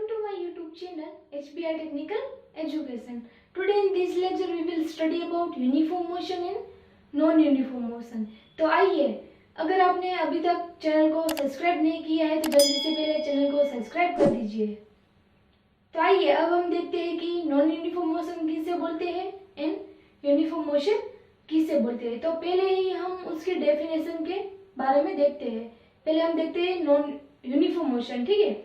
Welcome to my YouTube channel HBI Technical Education. Today in this lecture we will study about uniform motion and non-uniform motion. तो आइए, अगर आपने अभी तक channel को subscribe नहीं किया है तो जल्दी से पहले चैनल को सब्सक्राइब कर दीजिए। तो आइए अब हम देखते हैं कि नॉन यूनिफॉर्म मोशन किसे बोलते हैं एंड यूनिफॉर्म मोशन किसे बोलते हैं। तो पहले ही हम उसके डेफिनेशन के बारे में देखते हैं। पहले हम देखते हैं नॉन यूनिफॉर्म मोशन, ठीक है।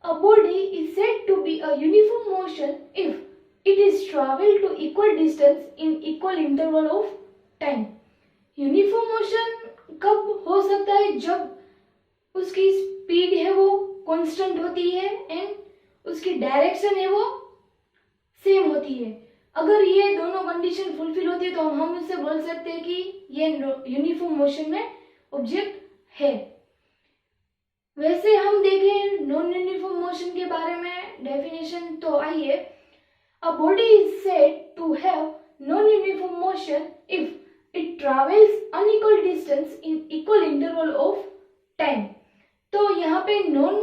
A body is said to be a uniform motion if it is traveled to equal distance in equal interval of time. Uniform motion कब हो सकता है? जब उसकी स्पीड है वो कांस्टेंट होती है एंड उसकी डायरेक्शन है वो सेम होती है। अगर ये दोनों कंडीशन फुलफिल होती है तो हम उससे बोल सकते हैं कि ये यूनिफॉर्म मोशन में ऑब्जेक्ट है। वैसे हम देखें नॉन यूनिफॉर्म मोशन के बारे में डेफिनेशन, तो आइए, a body is said to have non uniform motion if it travels unequal distance in equal interval of time. तो यहाँ पे नॉन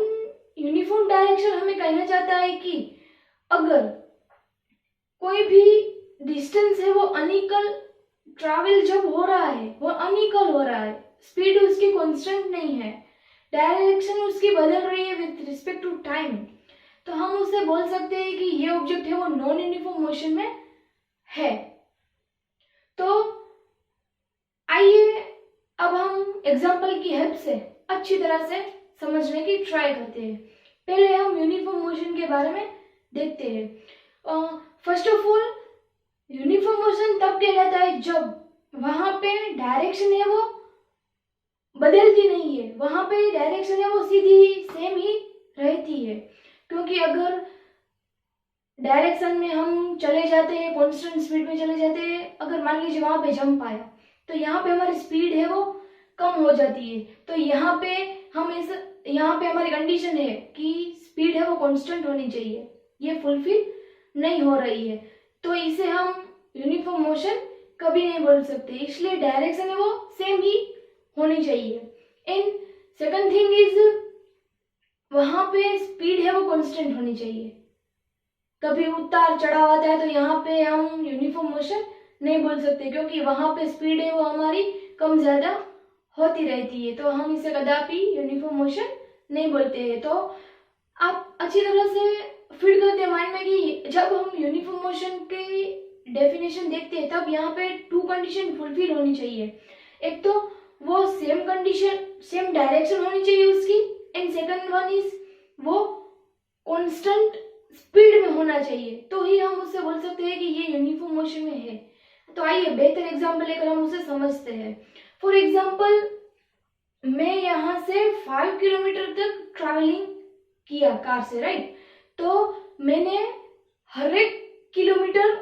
यूनिफॉर्म डायरेक्शन हमें कहना चाहता है कि अगर कोई भी डिस्टेंस है वो अनइक्वल ट्रैवल जब हो रहा है, वो अनइक्वल हो रहा है, स्पीड उसकी कांस्टेंट नहीं है, डायरेक्शन उसकी बदल रही है विथ रिस्पेक्ट टू टाइम, तो हम उससे बोल सकते हैं कि ये ऑब्जेक्ट है वो नॉन यूनिफॉर्म मोशन में है। तो आइए अब हम एग्जांपल की हेल्प से अच्छी तरह से समझने की ट्राई करते हैं। पहले हम यूनिफॉर्म मोशन के बारे में देखते हैं। First of all, uniform motion तब कहलाता है जब वहां पे डायरेक्शन है वो बदलती नहीं है, वहां पे डायरेक्शन है वो सीधी सेम ही रहती है। क्योंकि अगर डायरेक्शन में हम चले जाते हैं, कांस्टेंट स्पीड में चले जाते हैं, अगर मान लीजिए वहां पे जंप आया तो यहाँ पे हमारी स्पीड है वो कम हो जाती है। तो यहाँ पे हमारी कंडीशन है कि स्पीड है वो कांस्टेंट होनी चाहिए, ये फुलफिल नहीं हो रही है, तो इसे हम यूनिफॉर्म मोशन कभी नहीं बोल सकते। इसलिए डायरेक्शन है वो सेम ही होनी चाहिए। एंड सेकंड थिंग इज, वहां पे स्पीड है वो कांस्टेंट होनी चाहिए। कभी उतार चढ़ाव आता है तो यहाँ पे हम यूनिफॉर्म मोशन नहीं बोल सकते, क्योंकि वहां पे स्पीड है वो हमारी कम ज्यादा होती रहती है, तो हम इसे कदापि यूनिफॉर्म मोशन नहीं बोलते हैं। तो आप अच्छी तरह से फिट करते हैं माइंड में कि जब हम यूनिफॉर्म मोशन के डेफिनेशन देखते हैं तब यहाँ पे टू कंडीशन फुलफिल होनी चाहिए। एक तो वो सेम कंडीशन, सेम डायरेक्शन होनी चाहिए उसकी, एंड सेकंड वन इज वो कांस्टेंट स्पीड में होना चाहिए, तो ही हम उससे बोल सकते हैं कि ये यूनिफॉर्म मोशन में है। तो आइए बेहतर एग्जांपल लेकर हम उसे समझते हैं। फॉर एग्जांपल, मैं यहाँ से 5 किलोमीटर तक ट्रैवलिंग किया कार से, राइट। तो मैंने हर एक किलोमीटर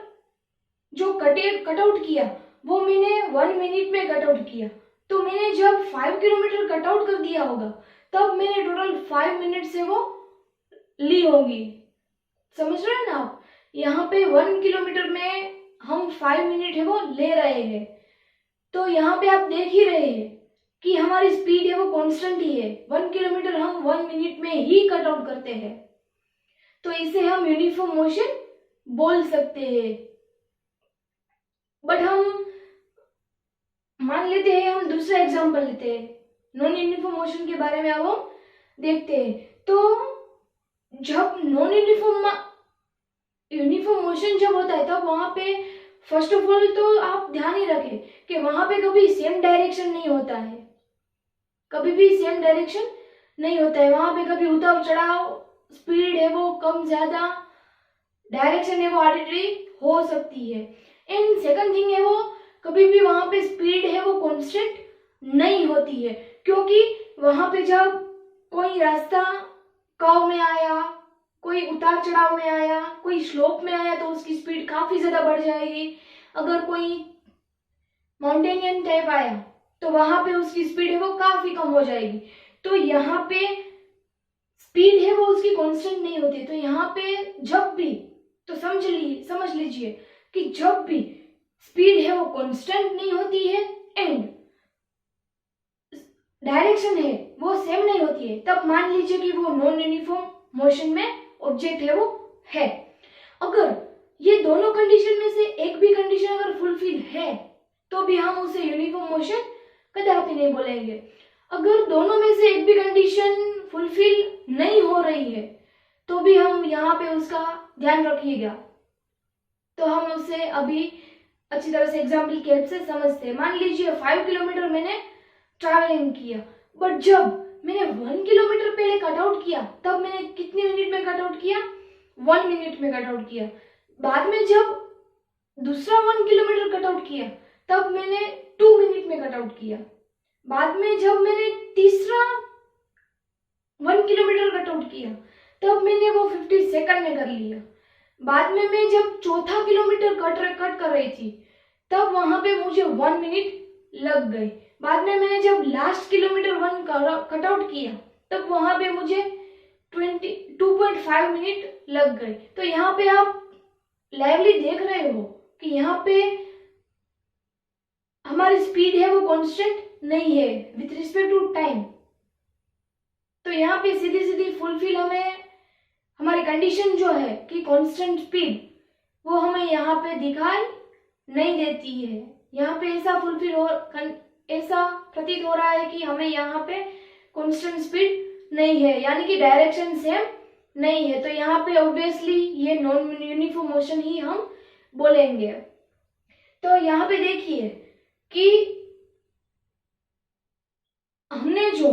जो कट आउट किया वो मैंने 1 मिनट में कट आउट किया। तो मैंने जब 5 किलोमीटर कट आउट कर दिया होगा तब मैंने टोटल 5 मिनट से वो ली होगी। समझ रहे हैं ना आप? यहाँ पे 1 किलोमीटर में हम 5 मिनट है वो ले रहे हैं, तो यहाँ पे आप देख ही रहे हैं कि हमारी स्पीड है वो कांस्टेंट ही है। 1 किलोमीटर हम 1 मिनट में ही कट आउट करते हैं, तो इसे हम यूनिफॉर्म मोशन बोल सकते हैं। बट हम मान लेते हैं, हम दूसरा एग्जांपल लेते हैं, नॉन यूनिफॉर्म मोशन के बारे में अब हम देखते हैं। तो जब नॉन यूनिफॉर्म मोशन जब होता है तब वहां पे फर्स्ट ऑफ ऑल तो आप ध्यान ही रखें कि वहां पे कभी सेम डायरेक्शन नहीं होता है, कभी भी सेम डायरेक्शन नहीं होता है। वहां पे कभी उतार चढ़ाव, स्पीड है वो कम ज्यादा, डायरेक्शन है वो आर्बिट्ररी हो सकती है। एंड सेकंड थिंग है, वो कभी भी वहां पे स्पीड है वो कांस्टेंट नहीं होती है, क्योंकि वहां पे जब कोई रास्ता कर्व में आया, कोई उतार चढ़ाव में आया, कोई स्लोप में आया तो उसकी स्पीड काफी ज्यादा बढ़ जाएगी। अगर कोई माउंटेनियन टाइप आया तो वहां पे उसकी स्पीड है वो काफी कम हो जाएगी। तो यहाँ पे स्पीड है वो उसकी कांस्टेंट नहीं होती। तो यहाँ पे जब भी, तो समझ लीजिए कि जब भी स्पीड है वो कांस्टेंट नहीं होती है एंड डायरेक्शन है वो सेम नहीं होती है, तब मान लीजिए कि वो नॉन यूनिफॉर्म मोशन में ऑब्जेक्ट है वो है। अगर ये दोनों कंडीशन में से एक भी कंडीशन अगर फुलफिल है तो भी हम उसे यूनिफॉर्म मोशन कदापि नहीं बोलेंगे। अगर दोनों में से एक भी कंडीशन फुलफिल नहीं हो रही है तो भी हम यहाँ पे उसका ध्यान रखिएगा। तो हम उसे अभी अच्छी तरह से एग्जाम्पल की हेल्प से समझते हैं। मान लीजिए 5 किलोमीटर मैंने ट्रैवलिंग किया, बट जब मैंने 1 किलोमीटर पहले कट आउट किया तब मैंने कितने मिनट में कट आउट किया? 1 मिनट में कट आउट किया। बाद में जब दूसरा 1 किलोमीटर कट आउट किया तब मैंने 2 मिनट में कट आउट किया। बाद में जब मैंने तीसरा 1 किलोमीटर कट आउट किया तब मैंने वो 50 सेकंड में कर लिया। बाद में मैं जब चौथा किलोमीटर कट कर रही थी तब वहां पे मुझे 1 मिनट लग गई। बाद में मैंने जब लास्ट किलोमीटर 1 कट आउट किया तब वहां पे मुझे 2.5 मिनट लग गए। तो यहाँ पे आप लाइवली देख रहे हो कि यहाँ पे हमारी स्पीड है वो कांस्टेंट नहीं है विथ रिस्पेक्ट टू टाइम। तो यहाँ पे सीधी सीधी फुलफिल हमें हमारी कंडीशन जो है कि कांस्टेंट स्पीड वो हमें यहाँ पे दिखाई नहीं देती है। यहाँ पे ऐसा फुलफिल हो ऐसा प्रतीत हो रहा है कि हमें यहाँ पे कांस्टेंट स्पीड नहीं है, यानी कि डायरेक्शन सेम नहीं है। तो यहाँ पे ऑब्वियसली ये नॉन यूनिफॉर्म मोशन ही हम बोलेंगे। तो यहाँ पे देखिए कि हमने जो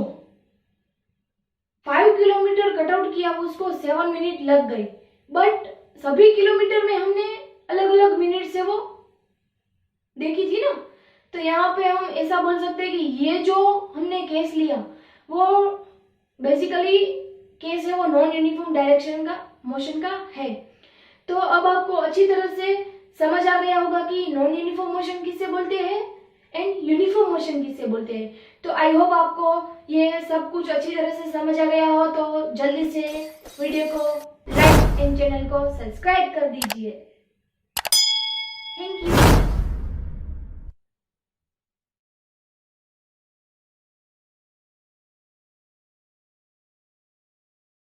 5 किलोमीटर कट आउट किया उसको 7 मिनट लग गई, बट सभी किलोमीटर में हमने अलग अलग मिनट से वो देखी थी ना। तो यहाँ पे हम ऐसा बोल सकते हैं कि ये जो हमने केस लिया वो बेसिकली केस है वो नॉन यूनिफॉर्म डायरेक्शन का मोशन का है। तो अब आपको अच्छी तरह से समझ आ गया होगा कि नॉन यूनिफॉर्म मोशन किससे बोलते हैं एंड यूनिफॉर्म मोशन किससे बोलते हैं। तो आई होप आपको ये सब कुछ अच्छी तरह से समझ आ गया हो। तो जल्दी से वीडियो को लाइक एंड चैनल को सब्सक्राइब कर दीजिए।